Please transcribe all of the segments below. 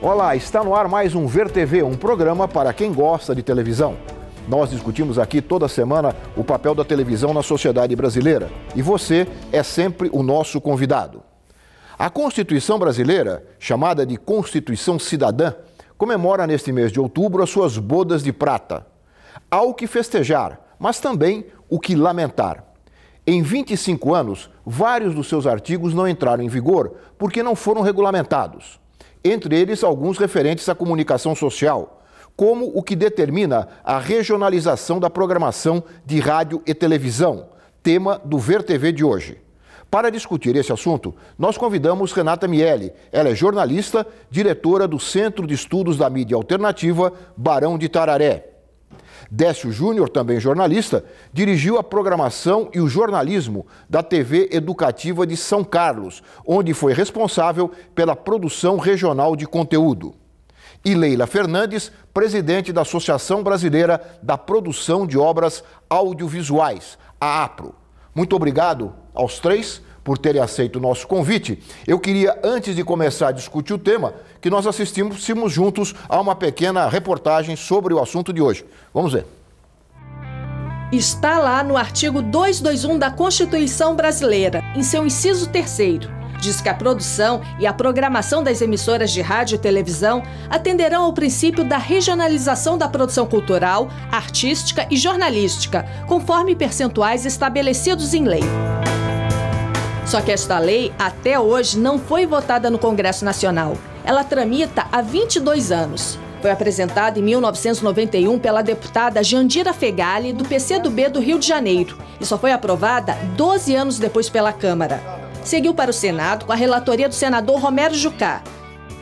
Olá, está no ar mais um Ver TV, um programa para quem gosta de televisão. Nós discutimos aqui toda semana o papel da televisão na sociedade brasileira e você é sempre o nosso convidado. A Constituição brasileira, chamada de Constituição Cidadã, comemora neste mês de outubro as suas bodas de prata. Há o que festejar, mas também o que lamentar. Em 25 anos, vários dos seus artigos não entraram em vigor porque não foram regulamentados. Entre eles, alguns referentes à comunicação social, como o que determina a regionalização da programação de rádio e televisão, tema do Ver TV de hoje. Para discutir esse assunto, nós convidamos Renata Miele. Ela é jornalista, diretora do Centro de Estudos da Mídia Alternativa, Barão de Itararé. Décio Júnior, também jornalista, dirigiu a programação e o jornalismo da TV Educativa de São Carlos, onde foi responsável pela produção regional de conteúdo. E Leila Fernandes, presidente da Associação Brasileira da Produção de Obras Audiovisuais, a APRO. Muito obrigado aos três por terem aceito o nosso convite. Eu queria, antes de começar a discutir o tema, que nós assistíssemos juntos a uma pequena reportagem sobre o assunto de hoje. Vamos ver. Está lá no artigo 221 da Constituição Brasileira, em seu inciso 3º. Diz que a produção e a programação das emissoras de rádio e televisão atenderão ao princípio da regionalização da produção cultural, artística e jornalística, conforme percentuais estabelecidos em lei. Só que esta lei, até hoje, não foi votada no Congresso Nacional. Ela tramita há 22 anos. Foi apresentada em 1991 pela deputada Jandira Fegali, do PCdoB do Rio de Janeiro, e só foi aprovada 12 anos depois pela Câmara. Seguiu para o Senado com a relatoria do senador Romero Jucá.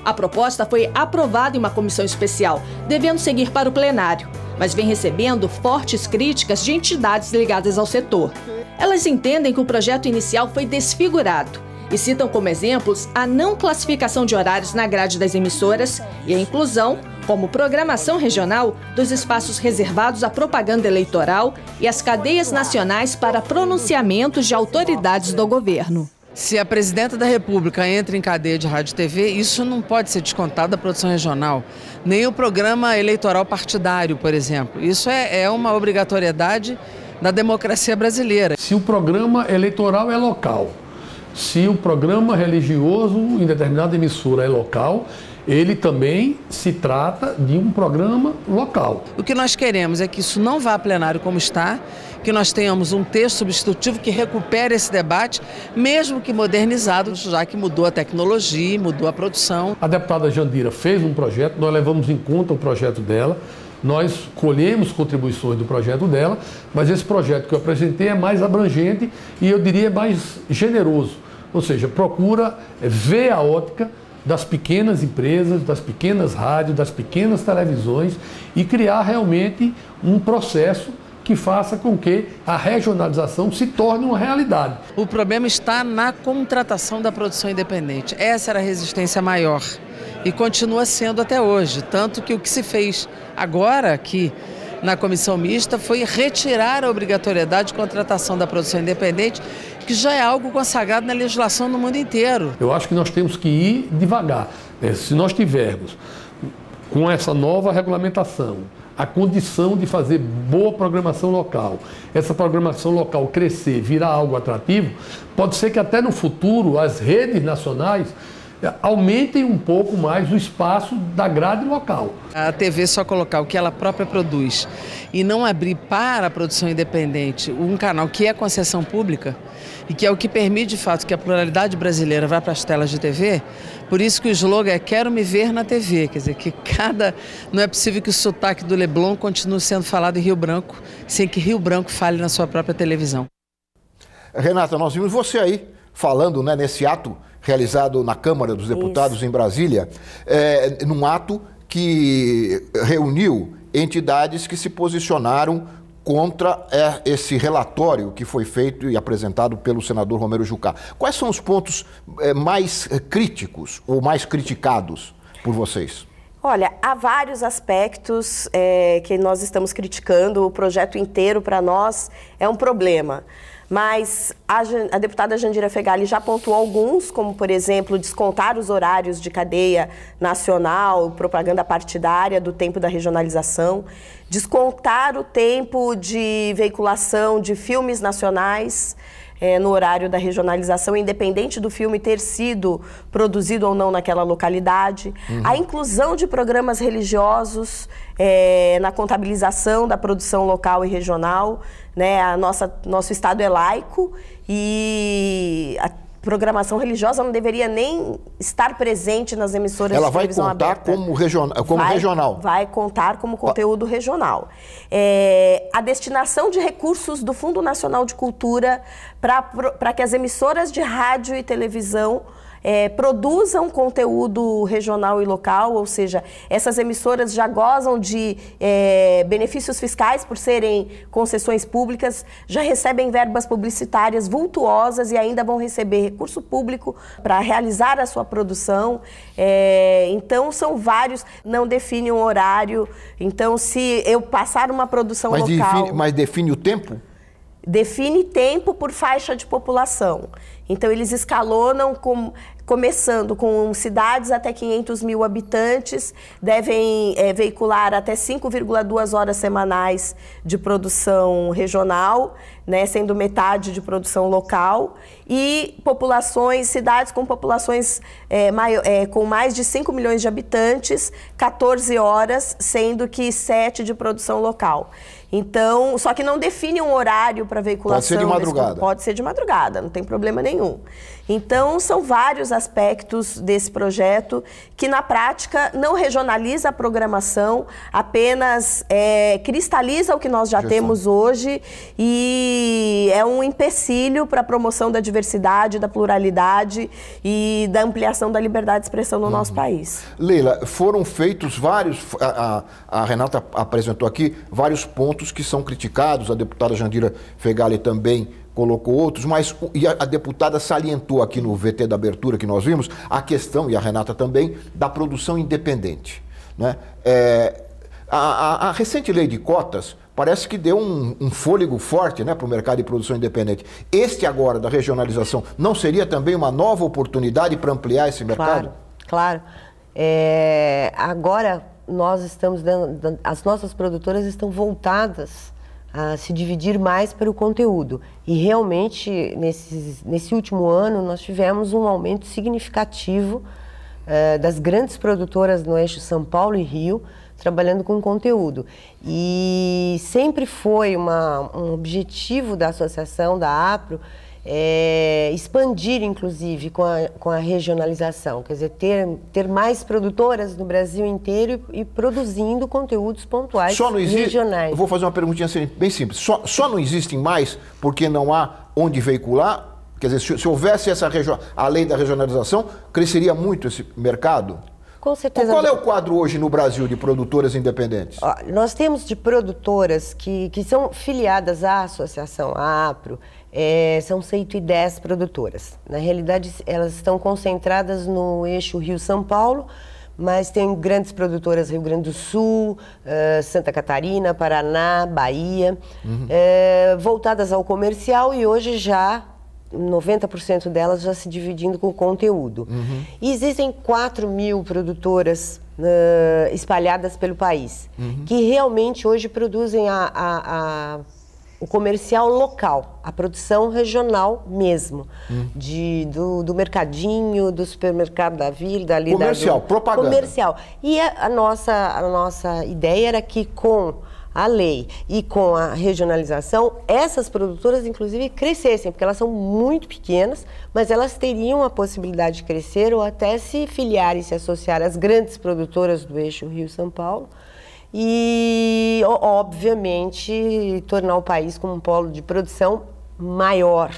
A proposta foi aprovada em uma comissão especial, devendo seguir para o plenário, mas vem recebendo fortes críticas de entidades ligadas ao setor. Elas entendem que o projeto inicial foi desfigurado e citam como exemplos a não classificação de horários na grade das emissoras e a inclusão, como programação regional, dos espaços reservados à propaganda eleitoral e às cadeias nacionais para pronunciamentos de autoridades do governo. Se a presidenta da República entra em cadeia de rádio e TV, isso não pode ser descontado da produção regional. Nem o programa eleitoral partidário, por exemplo. Isso é uma obrigatoriedade da democracia brasileira. Se o programa eleitoral é local, se o programa religioso em determinada emissora é local, ele também se trata de um programa local. O que nós queremos é que isso não vá a plenário como está, que nós tenhamos um texto substitutivo que recupere esse debate, mesmo que modernizado, já que mudou a tecnologia, mudou a produção. A deputada Jandira fez um projeto, nós levamos em conta o projeto dela, nós colhemos contribuições do projeto dela, mas esse projeto que eu apresentei é mais abrangente e eu diria mais generoso. Ou seja, procura ver a ótica das pequenas empresas, das pequenas rádios, das pequenas televisões e criar realmente um processo que faça com que a regionalização se torne uma realidade. O problema está na contratação da produção independente. Essa era a resistência maior e continua sendo até hoje. Tanto que o que se fez agora aqui na comissão mista foi retirar a obrigatoriedade de contratação da produção independente, que já é algo consagrado na legislação no mundo inteiro. Eu acho que nós temos que ir devagar. Se nós tivermos com essa nova regulamentação a condição de fazer boa programação local, essa programação local crescer, virar algo atrativo, pode ser que até no futuro as redes nacionais aumentem um pouco mais o espaço da grade local. A TV só colocar o que ela própria produz e não abrir para a produção independente um canal que é concessão pública e que é o que permite de fato que a pluralidade brasileira vá para as telas de TV, por isso que o slogan é "Quero me ver na TV", quer dizer, que não é possível que o sotaque do Leblon continue sendo falado em Rio Branco sem que Rio Branco fale na sua própria televisão. Renata, nós vimos você aí falando, né, nesse ato realizado na Câmara dos Deputados em Brasília, num ato que reuniu entidades que se posicionaram contra esse relatório que foi feito e apresentado pelo senador Romero Jucá. Quais são os pontos mais críticos ou mais criticados por vocês? Olha, há vários aspectos que nós estamos criticando. O projeto inteiro, para nós, é um problema. Mas a deputada Jandira Fegali já pontuou alguns, como, por exemplo, descontar os horários de cadeia nacional, propaganda partidária do tempo da regionalização, descontar o tempo de veiculação de filmes nacionais no horário da regionalização, independente do filme ter sido produzido ou não naquela localidade. A inclusão de programas religiosos na contabilização da produção local e regional, né? Nosso Estado é laico e a programação religiosa não deveria nem estar presente nas emissoras de televisão aberta. Ela vai contar como regional? Vai contar como conteúdo regional. A destinação de recursos do Fundo Nacional de Cultura para que as emissoras de rádio e televisão produzam conteúdo regional e local, ou seja, essas emissoras já gozam de benefícios fiscais por serem concessões públicas, já recebem verbas publicitárias vultuosas e ainda vão receber recurso público para realizar a sua produção. Então, são vários, não define um horário. Então, se eu passar uma produção local... Mas define o tempo? Define tempo por faixa de população. Então, eles escalonam começando com cidades até 500 mil habitantes, devem veicular até 5,2 horas semanais de produção regional, né, sendo metade de produção local, e cidades com populações com mais de 5 milhões de habitantes, 14 horas, sendo que 7 de produção local. Então, só que não define um horário para veiculação. Pode ser de madrugada. Pode ser de madrugada, não tem problema nenhum. Então, são vários aspectos desse projeto que, na prática, não regionaliza a programação, apenas cristaliza o que nós já temos hoje e é um empecilho para a promoção da diversidade, da pluralidade e da ampliação da liberdade de expressão no nosso país. Leila, foram feitos vários, a Renata apresentou aqui vários pontos que são criticados, a deputada Jandira Fegali também colocou outros, mas a deputada salientou aqui no VT da abertura que nós vimos a questão, e a Renata também, da produção independente, né? A recente lei de cotas parece que deu um fôlego forte, né, para o mercado de produção independente. Este agora, da regionalização, não seria também uma nova oportunidade para ampliar esse mercado? Claro. Agora, nós estamos as nossas produtoras estão voltadas a se dividir mais para o conteúdo. E realmente, nesse último ano, nós tivemos um aumento significativo das grandes produtoras no eixo São Paulo e Rio, trabalhando com conteúdo. E sempre foi um objetivo da associação, da APRO, expandir, inclusive, com a regionalização, quer dizer, ter mais produtoras no Brasil inteiro e produzindo conteúdos pontuais regionais. Eu vou fazer uma perguntinha assim, bem simples. Só não existem mais porque não há onde veicular? Quer dizer, se houvesse a lei da regionalização, cresceria muito esse mercado? Com certeza. Qual é o quadro hoje no Brasil de produtoras independentes? Nós temos de produtoras que são filiadas à associação, à APRO, são 110 produtoras. Na realidade, elas estão concentradas no eixo Rio-São Paulo, mas tem grandes produtoras Rio Grande do Sul, Santa Catarina, Paraná, Bahia, voltadas ao comercial e hoje já 90% delas já se dividindo com conteúdo. E existem 4 mil produtoras espalhadas pelo país, que realmente hoje produzem o comercial local, a produção regional mesmo, do mercadinho, do supermercado da vila, ali comercial, propaganda. Comercial. E a nossa ideia era que com a lei e com a regionalização, essas produtoras, inclusive, crescessem, porque elas são muito pequenas, mas elas teriam a possibilidade de crescer ou até se filiar e se associar às grandes produtoras do eixo Rio-São Paulo e, obviamente, tornar o país como um polo de produção maior,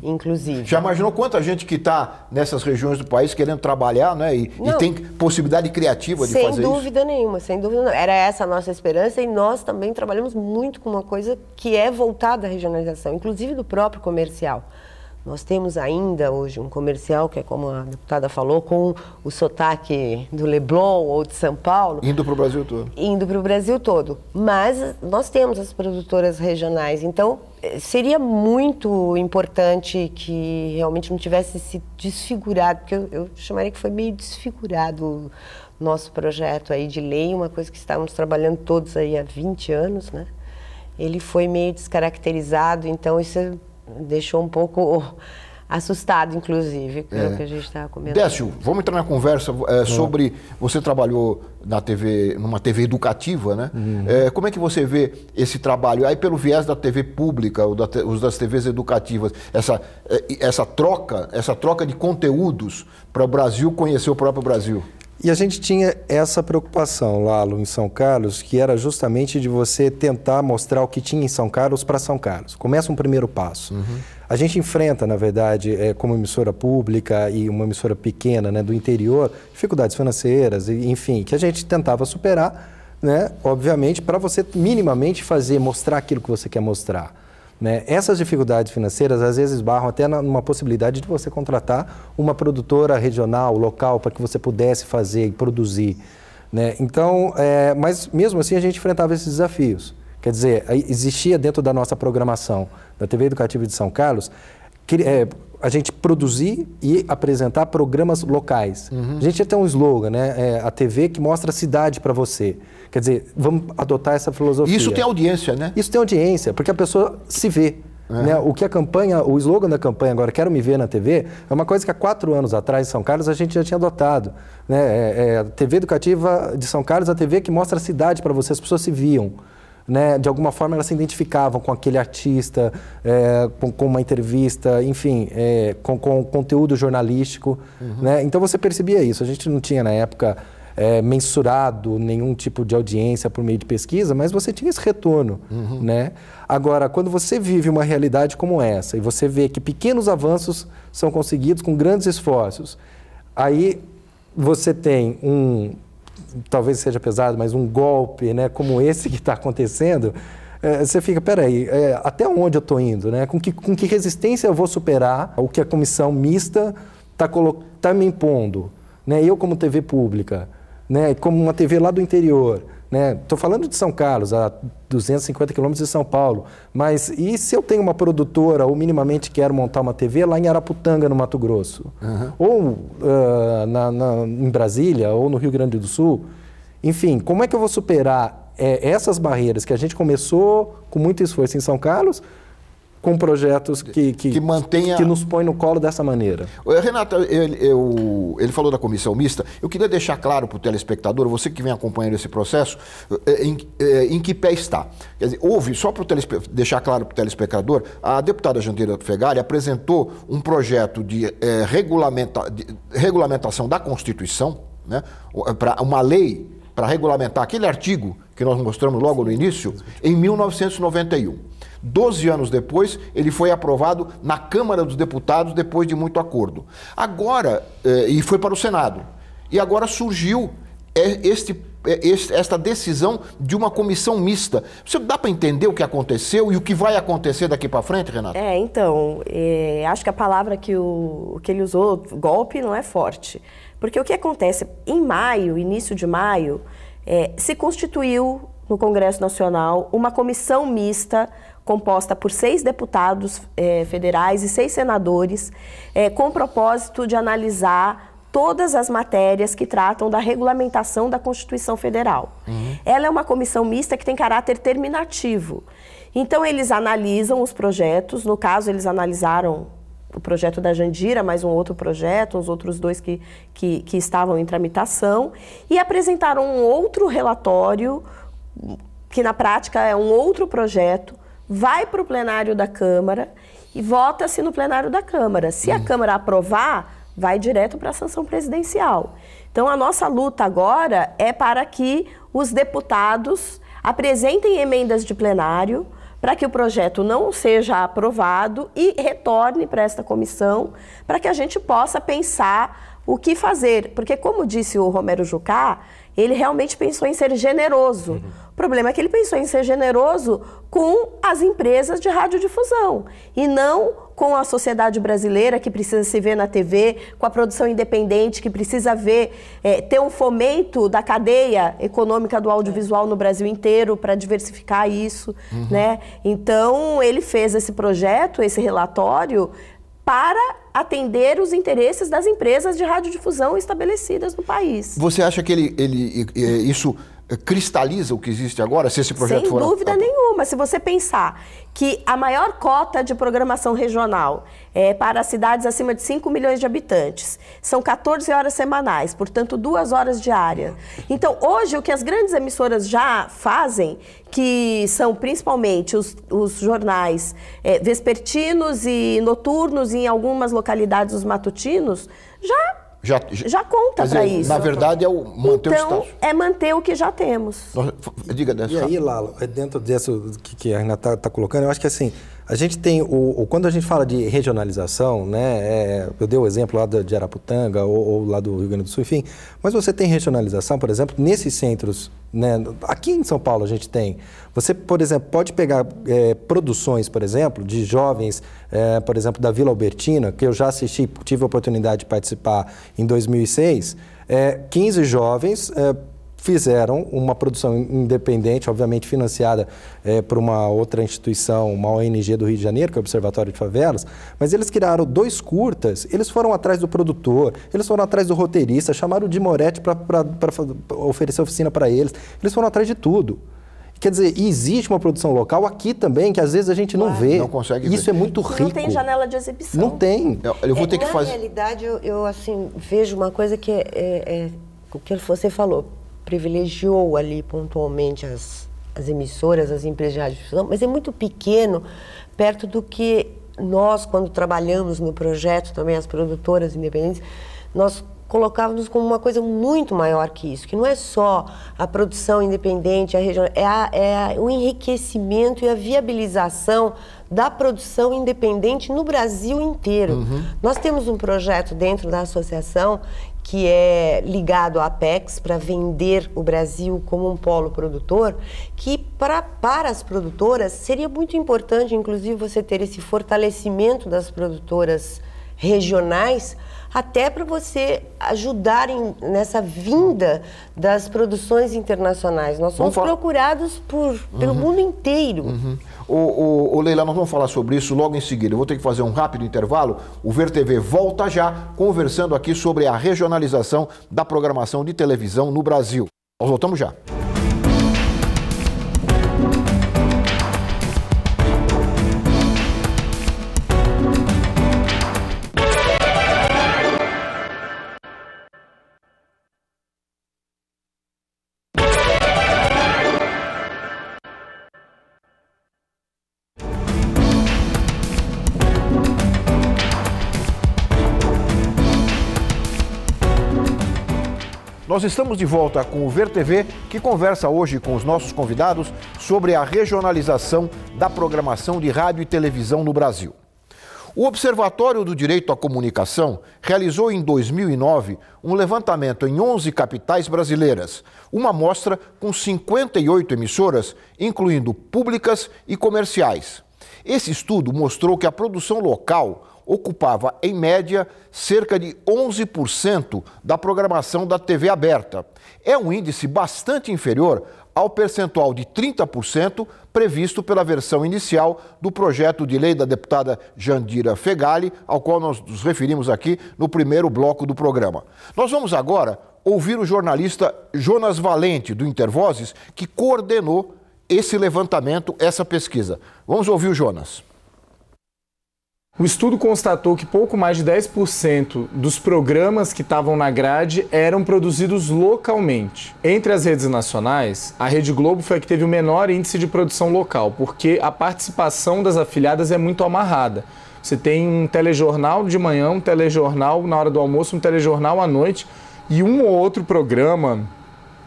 inclusive. Já imaginou quanta gente que está nessas regiões do país querendo trabalhar, né? E tem possibilidade criativa de fazer isso? Sem dúvida nenhuma, sem dúvida nenhuma. Era essa a nossa esperança e nós também trabalhamos muito com uma coisa que é voltada à regionalização, inclusive do próprio comercial. Nós temos ainda hoje um comercial, que é como a deputada falou, com o sotaque do Leblon ou de São Paulo. Indo para o Brasil todo. Indo para o Brasil todo. Mas nós temos as produtoras regionais, então seria muito importante que realmente não tivesse se desfigurado, porque eu chamaria que foi meio desfigurado o nosso projeto aí de lei, uma coisa que estávamos trabalhando todos aí há 20 anos, né? Ele foi meio descaracterizado, então isso deixou um pouco assustado, inclusive, pelo que a gente estava comentando. Décio, vamos entrar na conversa sobre... Você trabalhou na TV, numa TV educativa, né? Como é que você vê esse trabalho? Aí pelo viés da TV pública, ou das TVs educativas, essa troca de conteúdos para o Brasil conhecer o próprio Brasil. E a gente tinha essa preocupação, Lalo, em São Carlos, que era justamente de você tentar mostrar o que tinha em São Carlos para São Carlos. Começa um primeiro passo. A gente enfrenta, na verdade, como emissora pública e uma emissora pequena, né, do interior, dificuldades financeiras, enfim, que a gente tentava superar, né, obviamente, para você minimamente mostrar aquilo que você quer mostrar. Né? Essas dificuldades financeiras, às vezes, esbarram até numa possibilidade de você contratar uma produtora regional, local, para que você pudesse fazer e produzir. Né? Então, mas mesmo assim a gente enfrentava esses desafios. Quer dizer, existia dentro da nossa programação da TV Educativa de São Carlos, a gente produzir e apresentar programas locais. A gente ia ter um slogan, né? A TV que mostra a cidade para você. Quer dizer, vamos adotar essa filosofia. Isso tem audiência, né? Isso tem audiência, porque a pessoa se vê. Né? O slogan da campanha agora, Quero Me Ver na TV, é uma coisa que há 4 anos atrás em São Carlos a gente já tinha adotado. Né? A TV Educativa de São Carlos, a TV que mostra a cidade para você, as pessoas se viam. Né? De alguma forma elas se identificavam com aquele artista, com uma entrevista, enfim, com conteúdo jornalístico. Né? Então você percebia isso. A gente não tinha na época mensurado nenhum tipo de audiência por meio de pesquisa, mas você tinha esse retorno. Né? Agora, quando você vive uma realidade como essa e você vê que pequenos avanços são conseguidos com grandes esforços, aí você tem talvez seja pesado, mas um golpe, né, como esse que está acontecendo, você fica, peraí, até onde eu estou indo? Né? Com que resistência eu vou superar o que a comissão mista está me impondo? Né? Eu como TV pública, né, como uma TV lá do interior, estou falando de São Carlos, a 250 quilômetros de São Paulo, mas e se eu tenho uma produtora ou minimamente quero montar uma TV lá em Araputanga, no Mato Grosso? Ou em Brasília, ou no Rio Grande do Sul? Enfim, como é que eu vou superar essas barreiras que a gente começou com muito esforço em São Carlos, com projetos que nos põem no colo dessa maneira? Renata, ele falou da comissão mista. Eu queria deixar claro para o telespectador, você que vem acompanhando esse processo, em que pé está. Quer dizer, só para deixar claro para o telespectador, a deputada Jandira Fegali apresentou um projeto de regulamentação da Constituição, né, para uma lei para regulamentar aquele artigo que nós mostramos logo no início, em 1991. 12 anos depois, ele foi aprovado na Câmara dos Deputados depois de muito acordo. Agora, e foi para o Senado. E agora surgiu esta decisão de uma comissão mista. Você dá para entender o que aconteceu e o que vai acontecer daqui para frente, Renata? Então, acho que a palavra que ele usou, golpe, não é forte. Porque o que acontece, em maio, início de maio, se constituiu no Congresso Nacional uma comissão mista composta por 6 deputados federais e 6 senadores, com o propósito de analisar todas as matérias que tratam da regulamentação da Constituição Federal. Ela é uma comissão mista que tem caráter terminativo. Então, eles analisam os projetos, no caso, eles analisaram o projeto da Jandira, mais um outro projeto, os outros 2 que estavam em tramitação, e apresentaram um outro relatório, que na prática é um outro projeto, vai para o plenário da Câmara e vota-se no plenário da Câmara. Se a Câmara aprovar, vai direto para a sanção presidencial. Então, a nossa luta agora é para que os deputados apresentem emendas de plenário para que o projeto não seja aprovado e retorne para esta comissão, para que a gente possa pensar o que fazer. Porque, como disse o Romero Jucá, ele realmente pensou em ser generoso. O problema é que ele pensou em ser generoso com as empresas de radiodifusão e não com a sociedade brasileira, que precisa se ver na TV, com a produção independente, que precisa ter um fomento da cadeia econômica do audiovisual no Brasil inteiro para diversificar isso, né? Então, ele fez esse projeto, esse relatório, para atender os interesses das empresas de radiodifusão estabelecidas no país. Você acha que isso cristaliza o que existe agora, se esse projeto for... Sem dúvida nenhuma. Se você pensar que a maior cota de programação regional é para cidades acima de 5 milhões de habitantes, são 14 horas semanais, portanto 2 horas diárias. Então, hoje, o que as grandes emissoras já fazem, que são principalmente os jornais vespertinos e noturnos, e em algumas localidades os matutinos, já conta para isso. Na verdade, é manter o status. É manter o que já temos. Diga dessa. E aí, Lalo, dentro disso que a Renata está colocando, eu acho que assim, a gente tem, quando a gente fala de regionalização, né, eu dei o exemplo lá de Araputanga ou lá do Rio Grande do Sul, enfim, mas você tem regionalização, por exemplo, nesses centros, né, aqui em São Paulo a gente tem, você, por exemplo, pode pegar produções, por exemplo, de jovens, por exemplo, da Vila Albertina, que eu já assisti, tive a oportunidade de participar em 2006, 15 jovens fizeram uma produção independente, obviamente financiada por uma outra instituição, uma ONG do Rio de Janeiro, que é o Observatório de Favelas, mas eles criaram 2 curtas, eles foram atrás do produtor, eles foram atrás do roteirista, chamaram o Di Moretti para oferecer oficina para eles, eles foram atrás de tudo. Quer dizer, existe uma produção local aqui também, que às vezes a gente não vê. Não consegue ver. Isso é muito rico. Não tem janela de exibição. Não tem. Eu vou ter que fazer... Na realidade, eu assim, vejo uma coisa que o que você falou, privilegiou ali pontualmente as emissoras, as empresas de radiodifusão, mas é muito pequeno perto do que nós, quando trabalhamos no projeto, também as produtoras independentes, nós colocávamos como uma coisa muito maior que isso, que não é só a produção independente, a região, é o enriquecimento e a viabilização da produção independente no Brasil inteiro. Nós temos um projeto dentro da associação que é ligado à Apex, para vender o Brasil como um polo produtor, que para as produtoras seria muito importante, inclusive, você ter esse fortalecimento das produtoras regionais, até para você ajudarem nessa vinda das produções internacionais. Nós somos procurados pelo mundo inteiro. Leila, nós vamos falar sobre isso logo em seguida. Eu vou ter que fazer um rápido intervalo. O Ver TV volta já, conversando aqui sobre a regionalização da programação de televisão no Brasil. Nós voltamos já. Nós estamos de volta com o Ver TV, que conversa hoje com os nossos convidados sobre a regionalização da programação de rádio e televisão no Brasil. O Observatório do Direito à Comunicação realizou em 2009 um levantamento em 11 capitais brasileiras, uma amostra com 58 emissoras, incluindo públicas e comerciais. Esse estudo mostrou que a produção local ocupava, em média, cerca de 11% da programação da TV aberta. É um índice bastante inferior ao percentual de 30% previsto pela versão inicial do projeto de lei da deputada Jandira Fegali, ao qual nós nos referimos aqui no primeiro bloco do programa. Nós vamos agora ouvir o jornalista Jonas Valente, do Intervozes, que coordenou esse levantamento, essa pesquisa. Vamos ouvir o Jonas. O estudo constatou que pouco mais de 10% dos programas que estavam na grade eram produzidos localmente. Entre as redes nacionais, a Rede Globo foi a que teve o menor índice de produção local, porque a participação das afiliadas é muito amarrada. Você tem um telejornal de manhã, um telejornal na hora do almoço, um telejornal à noite e um ou outro programa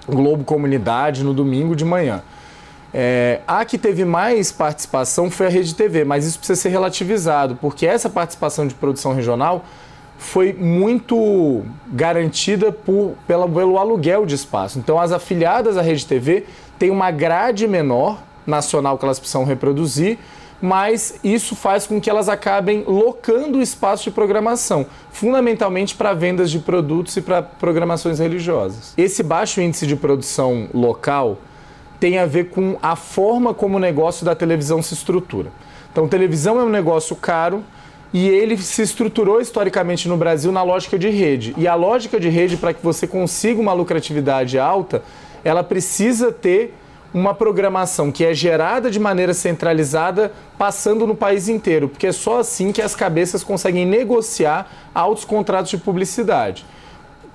Globo Comunidade no domingo de manhã. A que teve mais participação foi a Rede TV, mas isso precisa ser relativizado, porque essa participação de produção regional foi muito garantida pelo aluguel de espaço. Então, as afiliadas à Rede TV têm uma grade menor nacional que elas precisam reproduzir, mas isso faz com que elas acabem locando o espaço de programação, fundamentalmente para vendas de produtos e para programações religiosas. Esse baixo índice de produção local tem a ver com a forma como o negócio da televisão se estrutura. Então, televisão é um negócio caro e ele se estruturou historicamente no Brasil na lógica de rede. E a lógica de rede, para que você consiga uma lucratividade alta, ela precisa ter uma programação que é gerada de maneira centralizada, passando no país inteiro, porque é só assim que as cabeças conseguem negociar altos contratos de publicidade.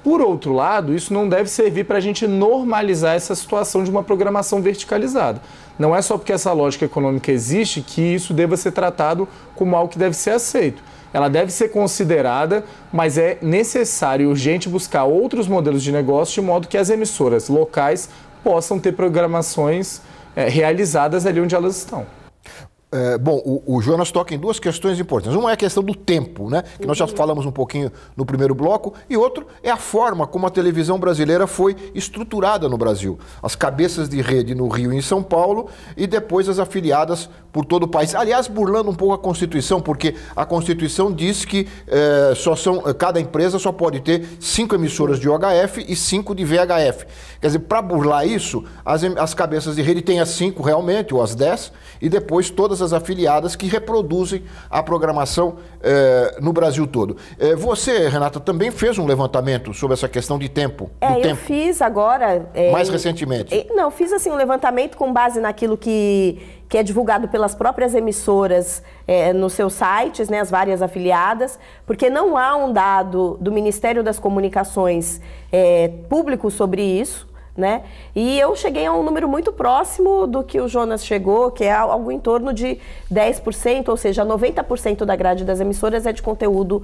Por outro lado, isso não deve servir para a gente normalizar essa situação de uma programação verticalizada. Não é só porque essa lógica econômica existe que isso deva ser tratado como algo que deve ser aceito. Ela deve ser considerada, mas é necessário e urgente buscar outros modelos de negócio de modo que as emissoras locais possam ter programações realizadas ali onde elas estão. Bom, o Jonas toca em duas questões importantes. Uma é a questão do tempo, né? Que nós já falamos um pouquinho no primeiro bloco. E outro é a forma como a televisão brasileira foi estruturada no Brasil. As cabeças de rede no Rio e em São Paulo e depois as afiliadas por todo o país. Aliás, burlando um pouco a Constituição, porque a Constituição diz que cada empresa só pode ter 5 emissoras de UHF e 5 de VHF. Quer dizer, para burlar isso, as cabeças de rede têm as 5 realmente, ou as 10, e depois todas as afiliadas que reproduzem a programação no Brasil todo. Você, Renata, também fez um levantamento sobre essa questão de tempo. Eu fiz agora... Mais recentemente. Não, fiz assim um levantamento com base naquilo que é divulgado pelas próprias emissoras nos seus sites, né, as várias afiliadas, porque não há um dado do Ministério das Comunicações público sobre isso. Né? E eu cheguei a um número muito próximo do que o Jonas chegou, que é algo em torno de 10%, ou seja, 90% da grade das emissoras é de conteúdo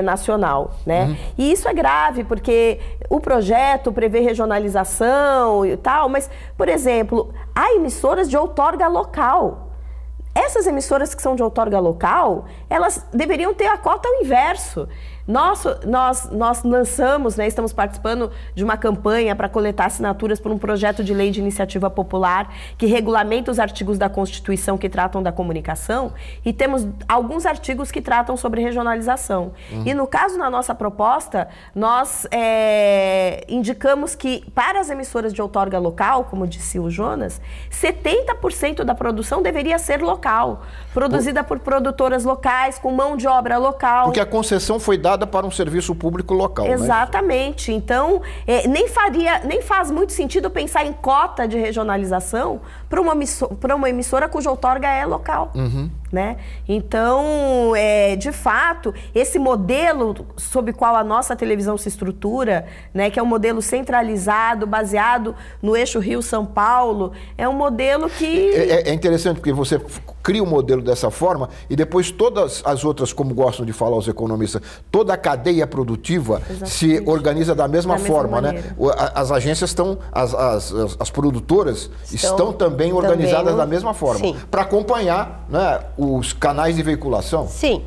nacional. Né? E isso é grave, porque o projeto prevê regionalização e tal, mas, por exemplo, há emissoras de outorga local. Essas emissoras que são de outorga local, elas deveriam ter a cota ao inverso. Nós lançamos, né, estamos participando de uma campanha para coletar assinaturas por um projeto de lei de iniciativa popular que regulamenta os artigos da Constituição que tratam da comunicação, e temos alguns artigos que tratam sobre regionalização. E no caso da nossa proposta, nós indicamos que para as emissoras de outorga local, como disse o Jonas, 70% da produção deveria ser local, produzida por produtoras locais, com mão de obra local. Porque a concessão foi dada para um serviço público local. Exatamente. Né? Então, nem faz muito sentido pensar em cota de regionalização para uma emissora cuja outorga é local. Né? Então, de fato, esse modelo sob qual a nossa televisão se estrutura, né, que é um modelo centralizado, baseado no eixo Rio-São Paulo, é um modelo que... É interessante porque você cria o modelo dessa forma e depois todas as outras, como gostam de falar os economistas, toda a cadeia produtiva se organiza da mesma forma, né? As agências estão, as produtoras estão também organizadas da mesma forma, para acompanhar, né, os canais de veiculação. Sim.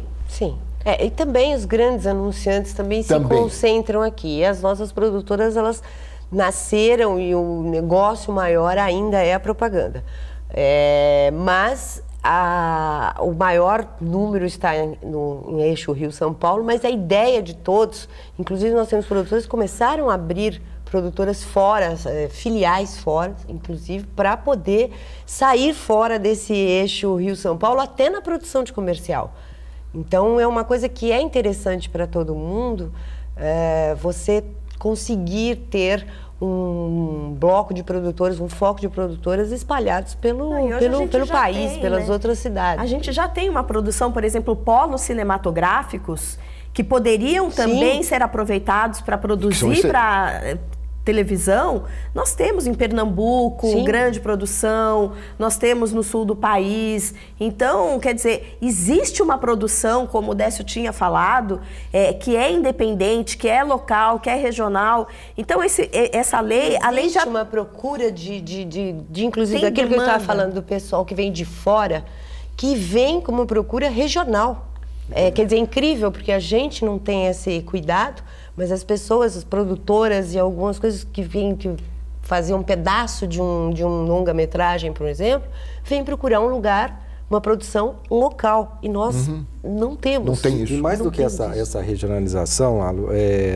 E também os grandes anunciantes também se concentram aqui. E as nossas produtoras, elas nasceram e o negócio maior ainda é a propaganda. Mas o maior número está em eixo Rio-São Paulo, mas a ideia de todos, inclusive nós temos produtores que começaram a abrir produtoras fora, filiais fora, inclusive, para poder sair fora desse eixo Rio-São Paulo, até na produção de comercial. Então, é uma coisa que é interessante para todo mundo, você conseguir ter um bloco de produtores, um foco de produtoras espalhados pelo país, pelas outras cidades. A gente já tem uma produção, por exemplo, polos cinematográficos que poderiam também ser aproveitados para produzir para televisão. Nós temos em Pernambuco grande produção, nós temos no sul do país. Então, quer dizer, existe uma produção, como o Décio tinha falado, que é independente, que é local, que é regional. Então, essa lei... Existe uma procura de inclusive, aquilo que eu estava falando do pessoal que vem de fora, que vem como procura regional. Quer dizer, é incrível, porque a gente não tem esse cuidado, mas as pessoas, as produtoras e algumas coisas que faziam um pedaço de um longa-metragem, por exemplo, vêm procurar um lugar, uma produção local. E nós não temos. Não tem isso. E mais do que essa regionalização,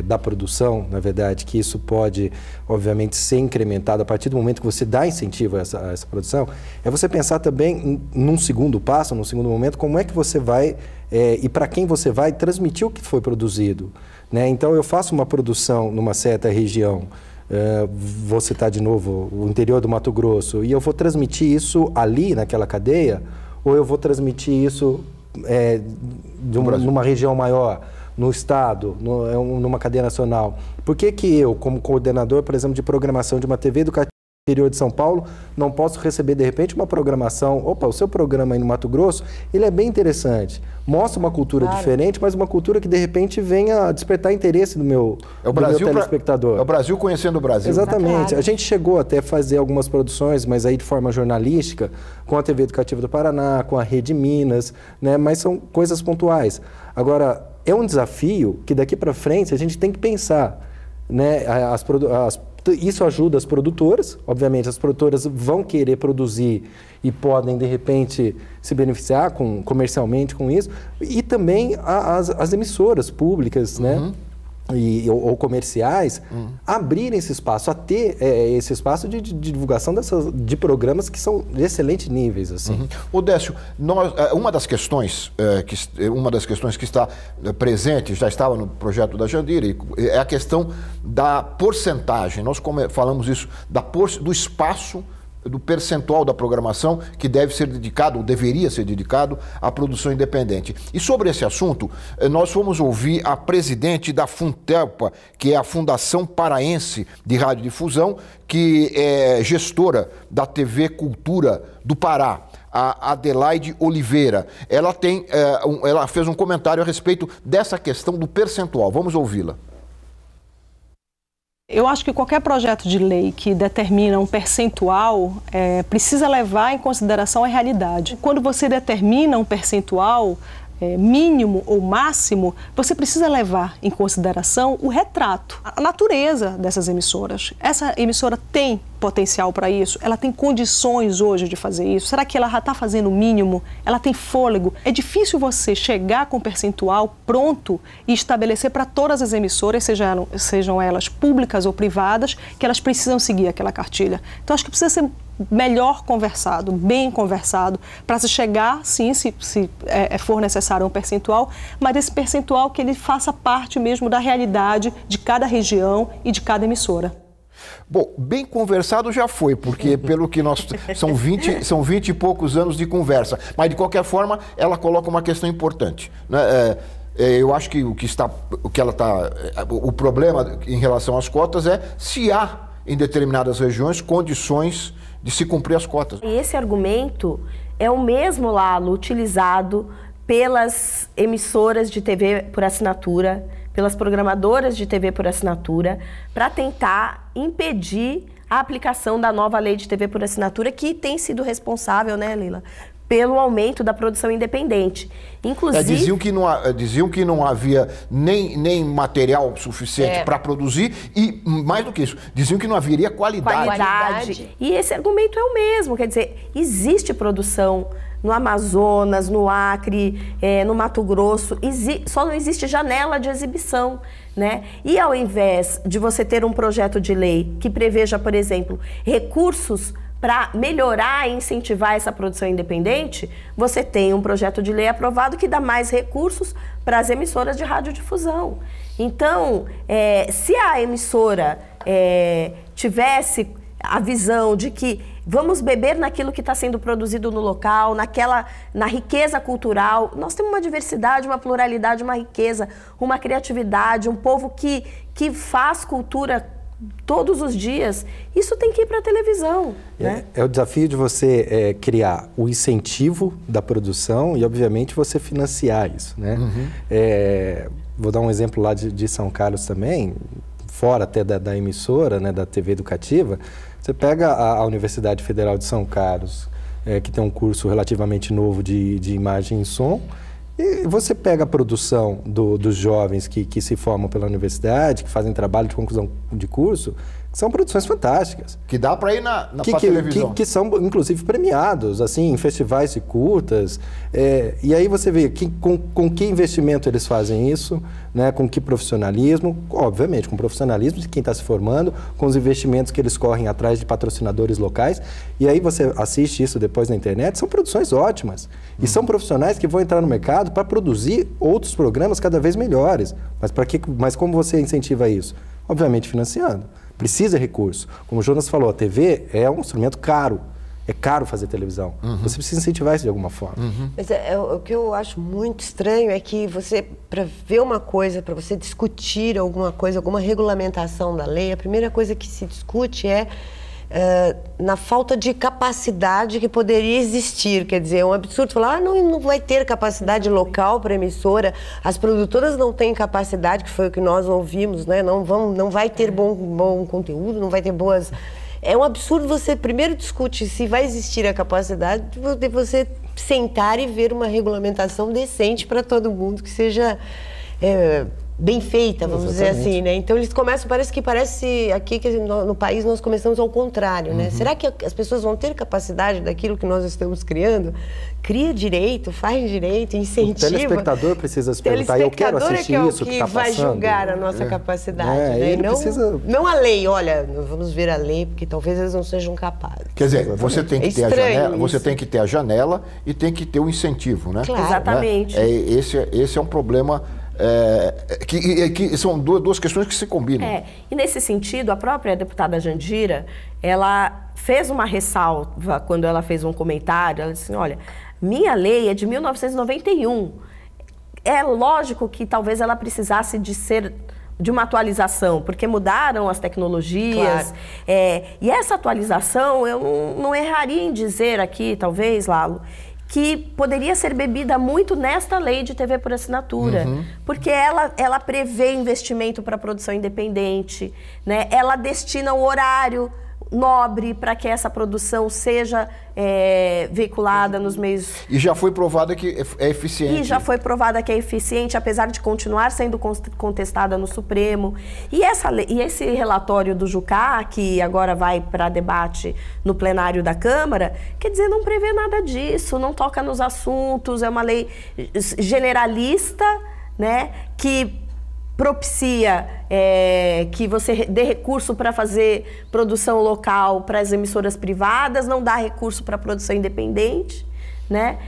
da produção, na verdade, que isso pode, obviamente, ser incrementado a partir do momento que você dá incentivo a essa produção, é você pensar também num segundo passo, num segundo momento, como é que você vai e para quem você vai transmitir o que foi produzido. Né? Então, eu faço uma produção numa certa região, vou citar de novo o interior do Mato Grosso, e eu vou transmitir isso ali, naquela cadeia, ou eu vou transmitir isso numa região maior, no estado, numa cadeia nacional? Por que eu, como coordenador, por exemplo, de programação de uma TV educativa no interior de São Paulo, não posso receber, de repente, uma programação? Opa, o seu programa aí no Mato Grosso, ele é bem interessante. Mostra uma cultura diferente, mas uma cultura que, de repente, venha a despertar interesse do meu telespectador. É o Brasil conhecendo o Brasil. Exatamente. A gente chegou até a fazer algumas produções, mas aí de forma jornalística, com a TV Educativa do Paraná, com a Rede Minas, né? Mas são coisas pontuais. Agora, é um desafio que daqui para frente a gente tem que pensar, né? Isso ajuda as produtoras, obviamente as produtoras vão querer produzir e podem, de repente, se beneficiar comercialmente com isso, e também as emissoras públicas, né? Ou comerciais, abrirem esse espaço, a ter esse espaço de divulgação de programas que são de excelentes níveis. Assim. O Décio, uma das questões que está presente, já estava no projeto da Jandira, é a questão da porcentagem. Nós falamos isso, do espaço, do percentual da programação que deve ser dedicado, ou deveria ser dedicado, à produção independente. E sobre esse assunto, nós fomos ouvir a presidente da Funtelpa, que é a Fundação Paraense de Radiodifusão, que é gestora da TV Cultura do Pará, a Adelaide Oliveira. Ela fez um comentário a respeito dessa questão do percentual. Vamos ouvi-la. Eu acho que qualquer projeto de lei que determina um percentual precisa levar em consideração a realidade. Quando você determina um percentual mínimo ou máximo, você precisa levar em consideração o retrato, a natureza dessas emissoras. Essa emissora tem potencial para isso? Ela tem condições hoje de fazer isso? Será que ela já está fazendo o mínimo? Ela tem fôlego? É difícil você chegar com um percentual pronto e estabelecer para todas as emissoras, sejam elas públicas ou privadas, que elas precisam seguir aquela cartilha. Então, acho que precisa ser melhor conversado, bem conversado, para se chegar, sim, se for necessário um percentual, mas esse percentual que ele faça parte mesmo da realidade de cada região e de cada emissora. Bom, bem conversado já foi, porque pelo que nós... São 20 e poucos anos de conversa, mas de qualquer forma ela coloca uma questão importante, né? Eu acho que o problema em relação às cotas é se há em determinadas regiões condições de se cumprir as cotas. E esse argumento é o mesmo, Lalo, utilizado pelas emissoras de TV por assinatura, pelas programadoras de TV por assinatura, para tentar impedir a aplicação da nova lei de TV por assinatura, que tem sido responsável, né, Leila, pelo aumento da produção independente. Inclusive, diziam que não havia nem material suficiente para produzir e, mais do que isso, diziam que não haveria qualidade. E esse argumento é o mesmo, quer dizer, existe produção no Amazonas, no Acre, no Mato Grosso, só não existe janela de exibição, né? E ao invés de você ter um projeto de lei que preveja, por exemplo, recursos para melhorar e incentivar essa produção independente, você tem um projeto de lei aprovado que dá mais recursos para as emissoras de radiodifusão. Então, se a emissora tivesse a visão de que vamos beber naquilo que está sendo produzido no local, na riqueza cultural, nós temos uma diversidade, uma pluralidade, uma riqueza, uma criatividade, um povo que faz cultura todos os dias, isso tem que ir para a televisão. Né? É o desafio de você criar o incentivo da produção e, obviamente, você financiar isso. Né? Vou dar um exemplo lá de São Carlos também, fora até da emissora, né, da TV educativa. Você pega a Universidade Federal de São Carlos, que tem um curso relativamente novo de imagem e som, E você pega a produção dos jovens que se formam pela universidade, que fazem trabalho de conclusão de curso, que são produções fantásticas. Que dá para ir na televisão. Que são, inclusive, premiados, assim, em festivais de curtas. E aí você vê com que investimento eles fazem isso, né? Com que profissionalismo, obviamente, com o profissionalismo de quem está se formando, com os investimentos que eles correm atrás de patrocinadores locais. E aí você assiste isso depois na internet, são produções ótimas. E são profissionais que vão entrar no mercado para produzir outros programas cada vez melhores. Mas como você incentiva isso? Obviamente financiando. Precisa de recurso. Como o Jonas falou, a TV é um instrumento caro. É caro fazer televisão. Você precisa incentivar isso de alguma forma. Mas o que eu acho muito estranho é que você, para ver uma coisa, para você discutir alguma coisa, alguma regulamentação da lei, a primeira coisa que se discute é na falta de capacidade que poderia existir. Quer dizer, é um absurdo falar, não vai ter capacidade local para emissora, as produtoras não têm capacidade, que foi o que nós ouvimos, né? Não vai ter bom conteúdo, não vai ter boas... É um absurdo você primeiro discute se vai existir a capacidade de você sentar e ver uma regulamentação decente para todo mundo, que seja... bem feita, vamos dizer assim, né? Então eles começam, parece aqui que no país nós começamos ao contrário, né? Será que as pessoas vão ter capacidade daquilo que nós estamos criando? Cria direito, faz direito, incentiva. O telespectador precisa se perguntar, eu quero assistir isso que está passando. Vai julgar a nossa capacidade, né? Ele precisa... Não a lei, olha, vamos ver a lei, porque talvez eles não sejam capazes. Quer dizer, você tem que ter a janela, você tem que ter a janela e tem que ter o incentivo, né? Claro. Exatamente. Né? Esse é um problema... que são duas questões que se combinam. E nesse sentido, a própria deputada Jandira, ela fez uma ressalva quando ela fez um comentário, ela disse assim, olha, minha lei é de 1991. É lógico que talvez ela precisasse de uma atualização, porque mudaram as tecnologias. Claro. E essa atualização, eu não erraria em dizer aqui, talvez, Lalo, que poderia ser bebida muito nesta lei de TV por assinatura, porque ela prevê investimento para produção independente, né? Ela destina o horário nobre para que essa produção seja veiculada nos meios... E já foi provada que é eficiente. E já foi provada que é eficiente, apesar de continuar sendo contestada no Supremo. E esse relatório do Jucá, que agora vai para debate no plenário da Câmara, quer dizer, não prevê nada disso, não toca nos assuntos, é uma lei generalista, né, que propicia que você dê recurso para fazer produção local para as emissoras privadas, não dá recurso para a produção independente, né?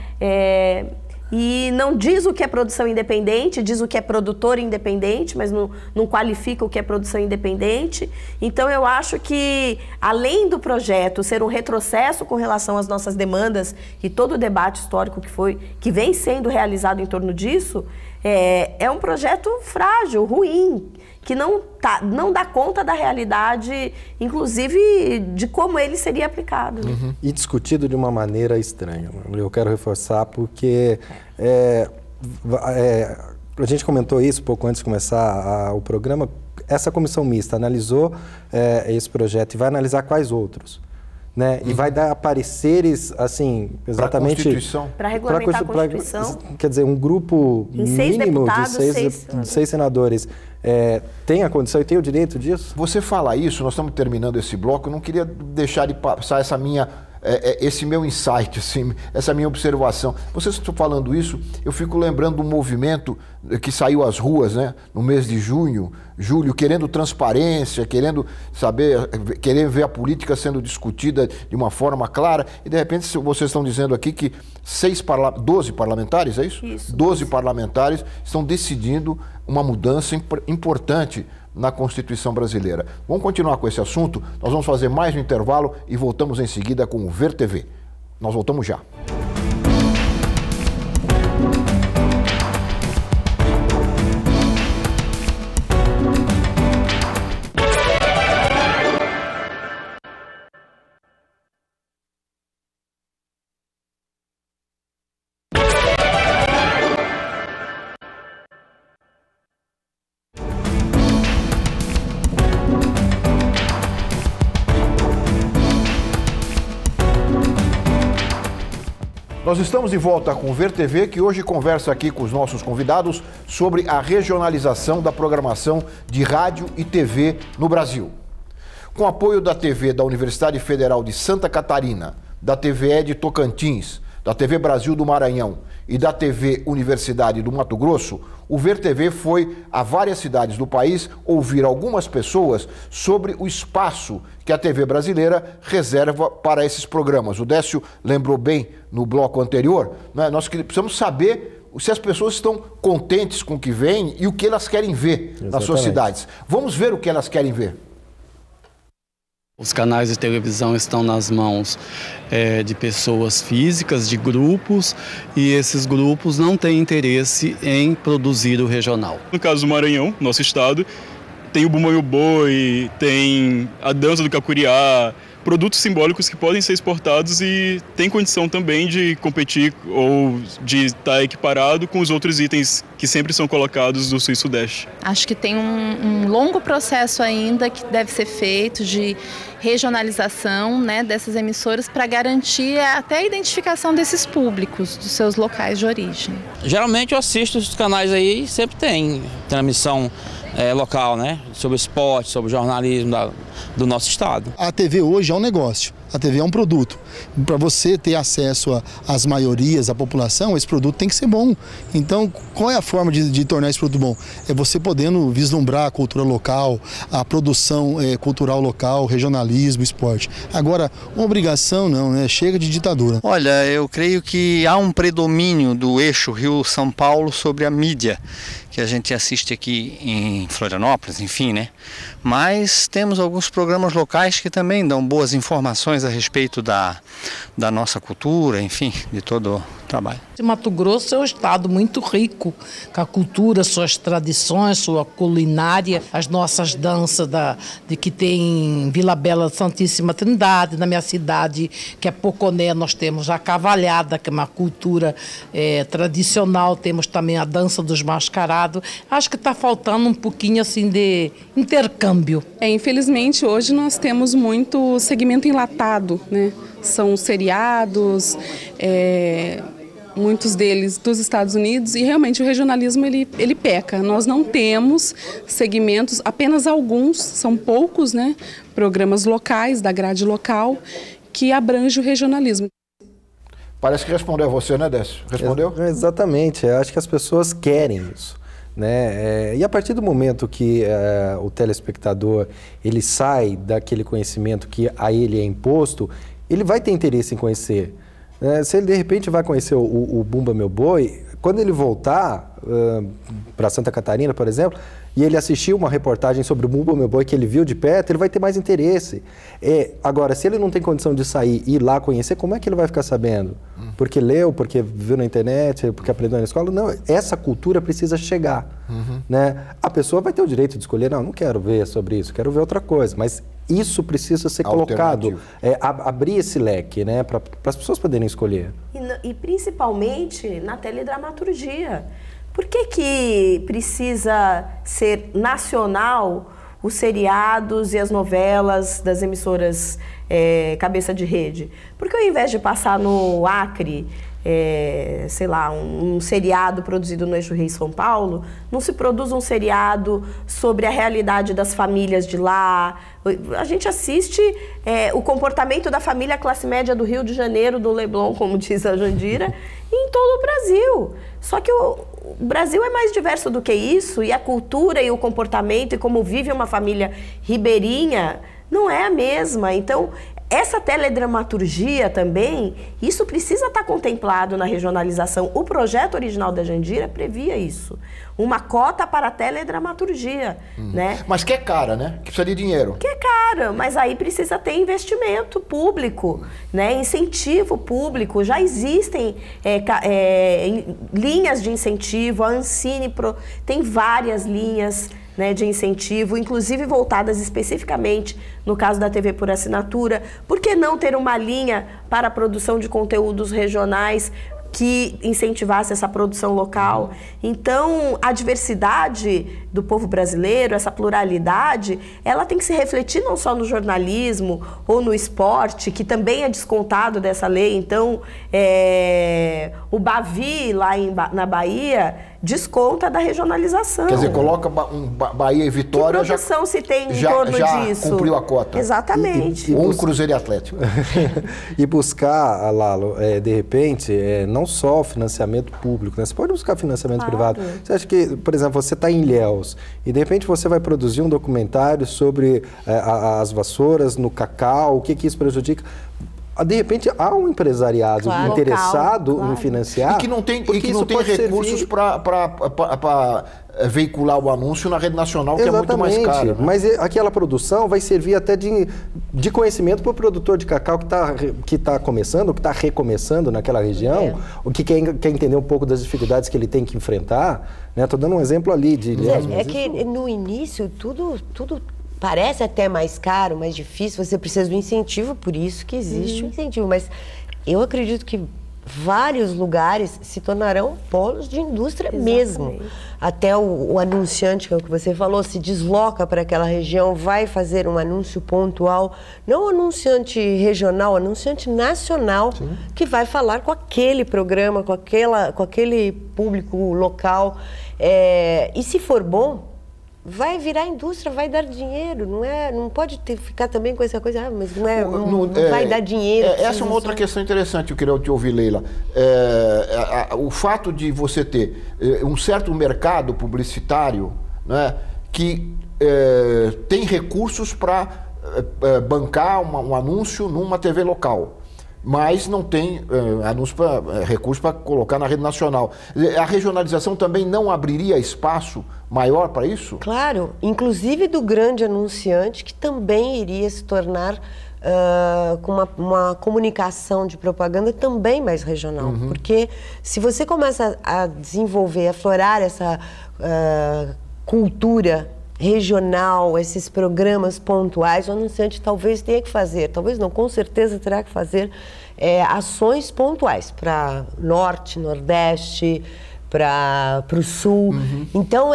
E não diz o que é produção independente, diz o que é produtor independente, mas não qualifica o que é produção independente. Então, eu acho que, além do projeto ser um retrocesso com relação às nossas demandas e todo o debate histórico que vem sendo realizado em torno disso, é um projeto frágil, ruim, que não dá conta da realidade, inclusive de como ele seria aplicado. E discutido de uma maneira estranha. Eu quero reforçar porque a gente comentou isso pouco antes de começar o programa. Essa comissão mista analisou esse projeto e vai analisar quais outros. Né? E vai dar pareceres, assim, exatamente... Para regulamentar a Constituição. Quer dizer, um grupo mínimo de seis senadores tem a condição e tem o direito disso? Você fala isso, nós estamos terminando esse bloco, eu não queria deixar de passar esse meu insight, assim, essa minha observação. Vocês estão falando isso, eu fico lembrando do movimento que saiu às ruas, né, no mês de julho, querendo transparência, querendo ver a política sendo discutida de uma forma clara, e de repente vocês estão dizendo aqui que 12 parlamentares, é isso? Isso. 12 parlamentares estão decidindo uma mudança importante na Constituição brasileira. Vamos continuar com esse assunto, nós vamos fazer mais um intervalo e voltamos em seguida com o Ver TV. Nós voltamos já. Nós estamos de volta com o Ver TV, que hoje conversa aqui com os nossos convidados sobre a regionalização da programação de rádio e TV no Brasil. Com apoio da TV da Universidade Federal de Santa Catarina, da TVE de Tocantins, da TV Brasil do Maranhão e da TV Universidade do Mato Grosso, o Ver TV foi a várias cidades do país ouvir algumas pessoas sobre o espaço que a TV brasileira reserva para esses programas. O Décio lembrou bem no bloco anterior, né? Nós precisamos saber se as pessoas estão contentes com o que vem e o que elas querem ver. Exatamente. Nas suas cidades. Vamos ver o que elas querem ver. Os canais de televisão estão nas mãos de pessoas físicas, de grupos, e esses grupos não têm interesse em produzir o regional. No caso do Maranhão, nosso estado, tem o Bumba Meu Boi, tem a dança do Cacuriá, produtos simbólicos que podem ser exportados e tem condição também de competir ou de estar equiparado com os outros itens que sempre são colocados do Sul e Sudeste. Acho que tem um longo processo ainda que deve ser feito de regionalização, né, dessas emissoras para garantir até a identificação desses públicos, dos seus locais de origem. Geralmente eu assisto os canais aí, sempre tem transmissão local, né, sobre esporte, sobre jornalismo do nosso estado. A TV hoje é um negócio, a TV é um produto. Para você ter acesso às maiorias, à população, esse produto tem que ser bom. Então, qual é a forma de tornar esse produto bom? É você podendo vislumbrar a cultura local, a produção cultural local, regionalismo, esporte. Agora, uma obrigação não, né? Chega de ditadura. Olha, eu creio que há um predomínio do eixo Rio-São Paulo sobre a mídia, que a gente assiste aqui em Florianópolis, enfim, né? Mas temos alguns programas locais que também dão boas informações a respeito da nossa cultura, enfim, de todo o trabalho. Mato Grosso é um estado muito rico, com a cultura, suas tradições, sua culinária, as nossas danças que tem em Vila Bela Santíssima Trindade, na minha cidade, que é Poconé, nós temos a cavalhada, que é uma cultura tradicional, temos também a dança dos mascarados. Acho que está faltando um pouquinho assim de intercâmbio. Infelizmente, hoje nós temos muito segmento enlatado, né? São seriados, muitos deles dos Estados Unidos, e realmente o regionalismo ele peca. Nós não temos segmentos, apenas alguns, são poucos, né, programas locais, da grade local, que abrange o regionalismo. Parece que respondeu a você, né, Décio? Respondeu? Exatamente, eu acho que as pessoas querem isso. Né? E a partir do momento que o telespectador ele sai daquele conhecimento que a ele é imposto, ele vai ter interesse em conhecer. Se ele de repente vai conhecer o Bumba Meu Boi, quando ele voltar para Santa Catarina, por exemplo, e ele assistir uma reportagem sobre o Bumba Meu Boi que ele viu de perto, ele vai ter mais interesse. Agora, se ele não tem condição de sair e ir lá conhecer, como é que ele vai ficar sabendo? Porque leu, porque viu na internet, porque aprendeu na escola? Não, essa cultura precisa chegar. Né? A pessoa vai ter o direito de escolher, não quero ver sobre isso, quero ver outra coisa, mas isso precisa ser colocado, abrir esse leque, né, para as pessoas poderem escolher. E principalmente na teledramaturgia. Por que precisa ser nacional os seriados e as novelas das emissoras cabeça de rede? Porque ao invés de passar no Acre, sei lá, um seriado produzido no eixo Rio-São Paulo, não se produz um seriado sobre a realidade das famílias de lá. A gente assiste o comportamento da família classe média do Rio de Janeiro, do Leblon, como diz a Jandira, em todo o Brasil. Só que o Brasil é mais diverso do que isso, e a cultura e o comportamento e como vive uma família ribeirinha não é a mesma. Então, essa teledramaturgia também, isso precisa estar contemplado na regionalização. O projeto original da Jandira previa isso. Uma cota para a teledramaturgia, né? Mas que é cara, né? Que precisa de dinheiro. Que é cara, mas aí precisa ter investimento público, né? Incentivo público. Já existem linhas de incentivo, a Ancine tem várias linhas, né, de incentivo, inclusive voltadas especificamente no caso da TV por assinatura. Por que não ter uma linha para a produção de conteúdos regionais que incentivasse essa produção local. Então, a diversidade do povo brasileiro, essa pluralidade, ela tem que se refletir não só no jornalismo ou no esporte, que também é descontado dessa lei. Então, o Bavi, lá na Bahia, desconta da regionalização. Quer dizer, coloca Bahia e Vitória... Que produção se tem em torno disso? Já cumpriu a cota. Exatamente. Um Cruzeiro e Atlético. E buscar, Lalo, de repente, não só o financiamento público, né? Você pode buscar financiamento privado. Você acha que, por exemplo, você está em Ilhéus e de repente você vai produzir um documentário sobre as vassouras no cacau, o que isso prejudica? De repente, há um empresariado interessado em financiar. E que não tem recursos para veicular o anúncio na rede nacional, que é muito mais caro. Né? Mas aquela produção vai servir até de conhecimento para o produtor de cacau que está começando, que está recomeçando naquela região, o que quer entender um pouco das dificuldades que ele tem que enfrentar. Estou dando um exemplo ali de Ilhéus. Que no início tudo parece até mais caro, mais difícil, você precisa do incentivo, por isso que existe o incentivo. Mas eu acredito que vários lugares se tornarão polos de indústria mesmo. Até o anunciante, que é o que você falou, se desloca para aquela região, vai fazer um anúncio pontual, não anunciante regional, anunciante nacional, que vai falar com aquele programa, com aquele público local. E se for bom, vai virar indústria, vai dar dinheiro, não pode ficar também com essa coisa, mas não vai dar dinheiro. Essa é uma outra questão interessante, eu queria te ouvir, Leila. O fato de você ter um certo mercado publicitário, né, que tem recursos para bancar um anúncio numa TV local, mas não tem recurso para colocar na rede nacional. A regionalização também não abriria espaço maior para isso? Claro, inclusive do grande anunciante, que também iria se tornar com uma comunicação de propaganda também mais regional. Porque se você começa a desenvolver, a aflorar essa cultura regional, esses programas pontuais, o anunciante talvez tenha que fazer, talvez não, com certeza terá que fazer ações pontuais para Norte, Nordeste, para o Sul. Então,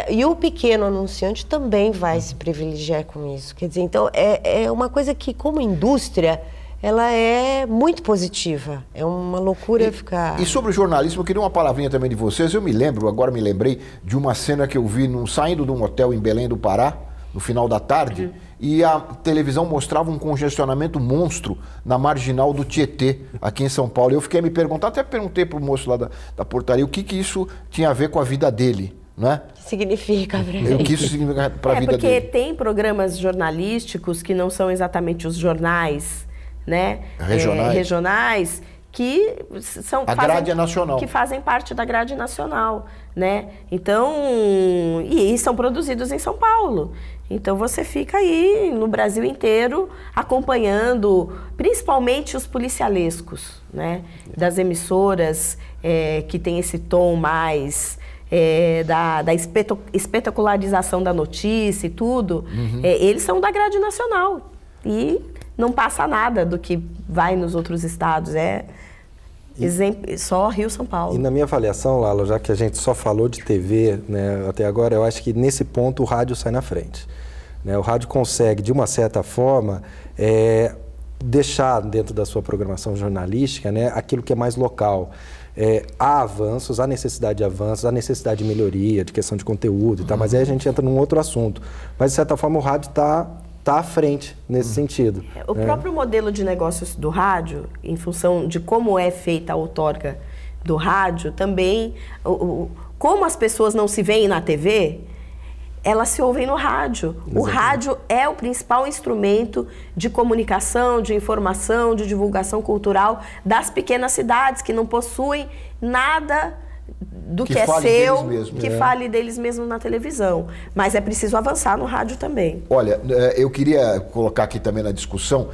e o pequeno anunciante também vai se privilegiar com isso. Quer dizer, então, é uma coisa que, como indústria, ela é muito positiva. É uma loucura ficar... E sobre o jornalismo, eu queria uma palavrinha também de vocês. Eu me lembrei de uma cena que eu vi saindo de um hotel em Belém do Pará, no final da tarde, e a televisão mostrava um congestionamento monstro na marginal do Tietê, aqui em São Paulo. Eu fiquei a me perguntar, até perguntei para o moço lá da portaria o que isso tinha a ver com a vida dele, não é? O que significa para ele? O que isso significa para a vida dele? Porque tem programas jornalísticos que não são exatamente os jornais, né? Regionais, que são a grade é nacional, que fazem parte da grade nacional, né? Então, e são produzidos em São Paulo. Então você fica aí no Brasil inteiro acompanhando, principalmente os policialescos, né? Das emissoras que tem esse tom mais da espetacularização da notícia e tudo. Eles são da grade nacional e não passa nada do que vai nos outros estados. Só Rio, São Paulo. E na minha avaliação, Lalo, já que a gente só falou de TV, né, até agora, eu acho que nesse ponto o rádio sai na frente. Né? O rádio consegue, de uma certa forma, deixar dentro da sua programação jornalística, né, aquilo que é mais local. Há avanços, há necessidade de avanços, há necessidade de melhoria, de questão de conteúdo e tal, mas aí a gente entra num outro assunto. Mas, de certa forma, o rádio está à frente nesse sentido. O próprio modelo de negócios do rádio, em função de como é feita a outorga do rádio, também, como as pessoas não se veem na TV, elas se ouvem no rádio. Exatamente. O rádio é o principal instrumento de comunicação, de informação, de divulgação cultural das pequenas cidades que não possuem nada do que é seu, que fale deles mesmo na televisão. Mas é preciso avançar no rádio também. Olha, eu queria colocar aqui também na discussão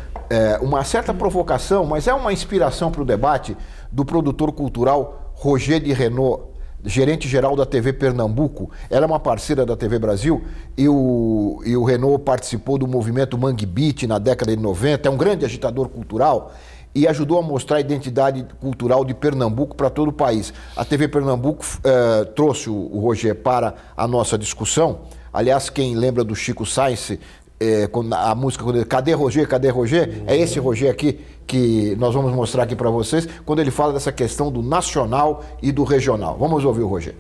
uma certa provocação, mas é uma inspiração para o debate do produtor cultural Roger de Renaud, gerente-geral da TV Pernambuco. Ela é uma parceira da TV Brasil e o Renaud participou do movimento Mangue Beat na década de 90, é um grande agitador cultural. e ajudou a mostrar a identidade cultural de Pernambuco para todo o país. A TV Pernambuco trouxe o Roger para a nossa discussão. Aliás, quem lembra do Chico Science, a música Cadê Roger, Cadê Roger? É esse Roger aqui que nós vamos mostrar aqui para vocês, quando ele fala dessa questão do nacional e do regional. Vamos ouvir o Roger.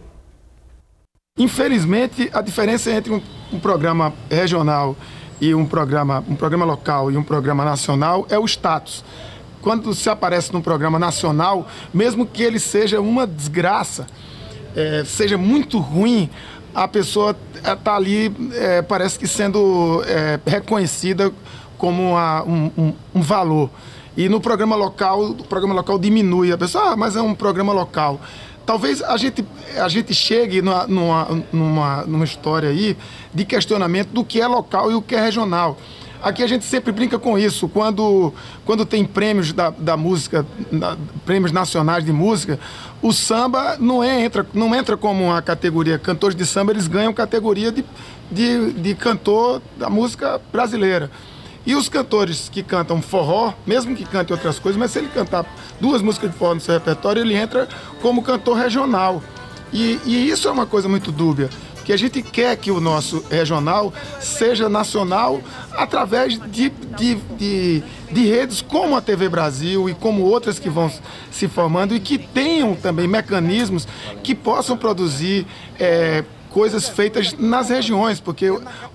Infelizmente, a diferença entre um programa regional e um programa local e um programa nacional é o status. Quando se aparece num programa nacional, mesmo que ele seja uma desgraça, seja muito ruim, a pessoa está ali, parece que sendo reconhecida como um valor. E no programa local, o programa local diminui. A pessoa, mas é um programa local. Talvez a gente chegue numa história aí de questionamento do que é local e o que é regional. Aqui a gente sempre brinca com isso. Quando tem prêmios da música, prêmios nacionais de música, o samba não entra como uma categoria. Cantores de samba, eles ganham categoria de cantor da música brasileira. E os cantores que cantam forró, mesmo que cantem outras coisas, mas se ele cantar 2 músicas de forró no seu repertório, ele entra como cantor regional. E isso é uma coisa muito dúbia, que a gente quer que o nosso regional seja nacional através de redes como a TV Brasil e como outras que vão se formando e que tenham também mecanismos que possam produzir coisas feitas nas regiões, porque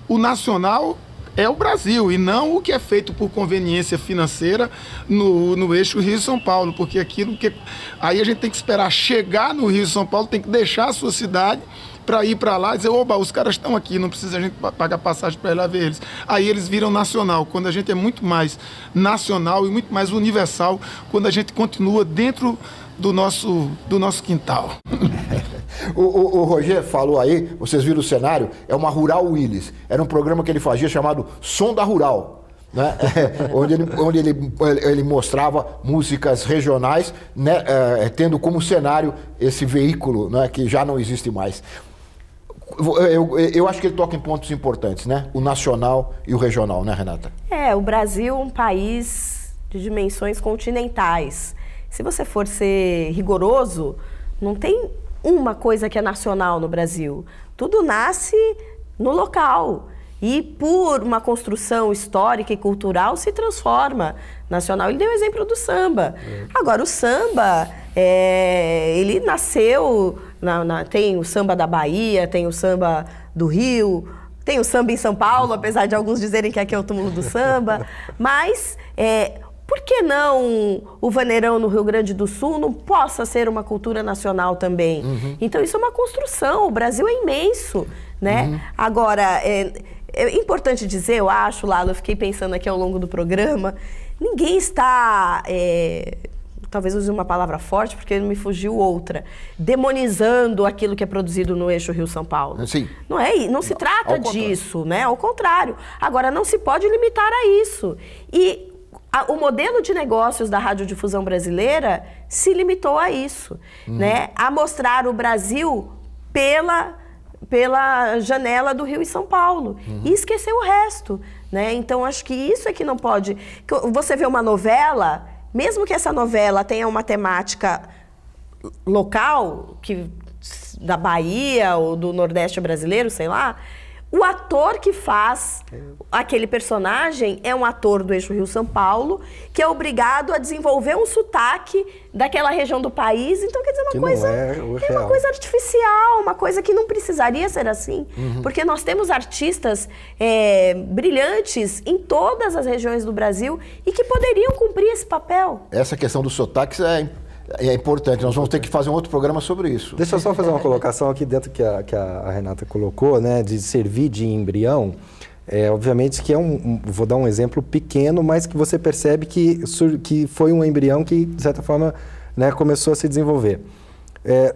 o nacional é o Brasil e não o que é feito por conveniência financeira no eixo Rio-São Paulo, porque aí a gente tem que esperar chegar no Rio-São Paulo, tem que deixar a sua cidade para ir para lá e dizer, oba, os caras estão aqui, não precisa a gente pagar passagem para ir lá ver eles. Aí eles viram nacional, quando a gente é muito mais nacional e muito mais universal, quando a gente continua dentro do nosso quintal. O Roger falou aí, vocês viram o cenário, é uma Rural Willis. Era um programa que ele fazia chamado Som da Rural, né? onde ele mostrava músicas regionais, né? Tendo como cenário esse veículo, né? Que já não existe mais. Eu acho que ele toca em pontos importantes, né? O nacional e o regional, né, Renata? O Brasil é um país de dimensões continentais. Se você for ser rigoroso, não tem uma coisa que é nacional no Brasil. Tudo nasce no local e por uma construção histórica e cultural se transforma nacional. Ele deu o exemplo do samba. Agora, o samba, ele nasceu, tem o samba da Bahia, tem o samba do Rio, tem o samba em São Paulo, apesar de alguns dizerem que aqui é o túmulo do samba, mas por que não o vaneirão no Rio Grande do Sul não possa ser uma cultura nacional também? Então isso é uma construção, o Brasil é imenso, né? Agora, é importante dizer, eu acho, Lalo, eu fiquei pensando aqui ao longo do programa, ninguém está, talvez use uma palavra forte porque me fugiu outra, demonizando aquilo que é produzido no eixo Rio-São Paulo. Sim. Não se trata disso, né? Ao contrário. Agora, não se pode limitar a isso. E o modelo de negócios da radiodifusão brasileira se limitou a isso, né? A mostrar o Brasil pela janela do Rio e São Paulo e esquecer o resto, né? Então, acho que isso é que não pode... Você vê uma novela, mesmo que essa novela tenha uma temática local, da Bahia ou do Nordeste brasileiro, sei lá, o ator que faz aquele personagem é um ator do eixo Rio-São Paulo, que é obrigado a desenvolver um sotaque daquela região do país. Então, quer dizer, uma coisa artificial, uma coisa que não precisaria ser assim. Porque nós temos artistas brilhantes em todas as regiões do Brasil e que poderiam cumprir esse papel. Essa questão dos sotaques é importante, nós vamos ter que fazer um outro programa sobre isso. Deixa eu só fazer uma colocação aqui dentro que a Renata colocou, né, de servir de embrião. Obviamente que vou dar um exemplo pequeno, mas que você percebe que foi um embrião que, de certa forma, né, começou a se desenvolver.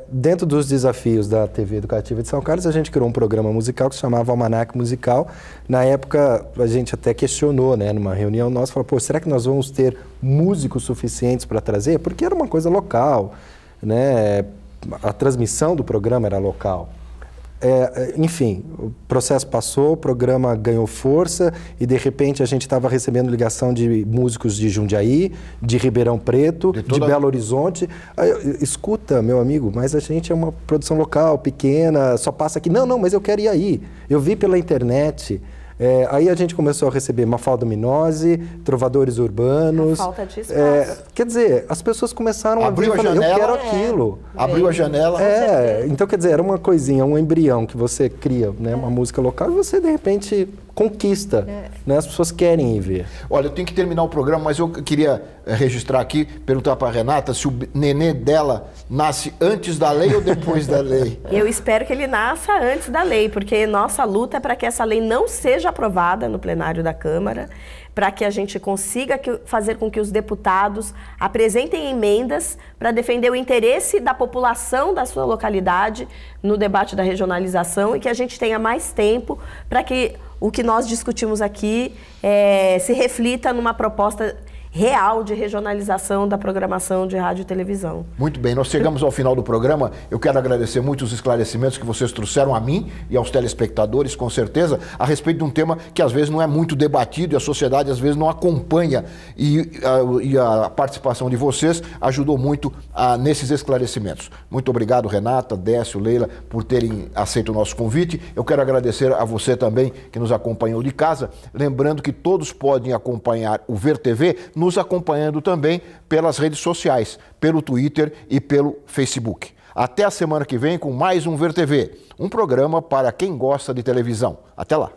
Dentro dos desafios da TV Educativa de São Carlos, a gente criou um programa musical que se chamava Almanac Musical. Na época, a gente até questionou, né, numa reunião nossa, falou, será que nós vamos ter músicos suficientes para trazer? Porque era uma coisa local, né? A transmissão do programa era local. Enfim, o processo passou, o programa ganhou força e, de repente, a gente estava recebendo ligação de músicos de Jundiaí, de Ribeirão Preto, de Belo Horizonte. Escuta, meu amigo, mas a gente é uma produção local, pequena, só passa aqui. Não, mas eu quero ir aí. Eu vi pela internet. Aí a gente começou a receber Mafalda Minose, trovadores urbanos. A falta de espaço. Quer dizer, as pessoas começaram a vir e falar, eu quero aquilo. Abriu a janela. Então, quer dizer, era uma coisinha, um embrião que você cria, né, uma música local e você, de repente, conquista. Né, as pessoas querem ir ver. Olha, eu tenho que terminar o programa, mas eu queria registrar aqui, perguntar para a Renata se o nenê dela nasce antes da lei ou depois da lei. Eu espero que ele nasça antes da lei, porque nossa luta é para que essa lei não seja aprovada no plenário da Câmara, para que a gente consiga fazer com que os deputados apresentem emendas para defender o interesse da população da sua localidade no debate da regionalização e que a gente tenha mais tempo para que o que nós discutimos aqui se reflita numa proposta real de regionalização da programação de rádio e televisão. Muito bem, nós chegamos ao final do programa. Eu quero agradecer muito os esclarecimentos que vocês trouxeram a mim e aos telespectadores, com certeza, a respeito de um tema que às vezes não é muito debatido e a sociedade às vezes não acompanha. E a participação de vocês ajudou muito nesses esclarecimentos. Muito obrigado, Renata, Décio, Leila, por terem aceito o nosso convite. Eu quero agradecer a você também que nos acompanhou de casa. Lembrando que todos podem acompanhar o Ver TV nos acompanhando também pelas redes sociais, pelo Twitter e pelo Facebook. Até a semana que vem com mais um Ver TV, um programa para quem gosta de televisão. Até lá!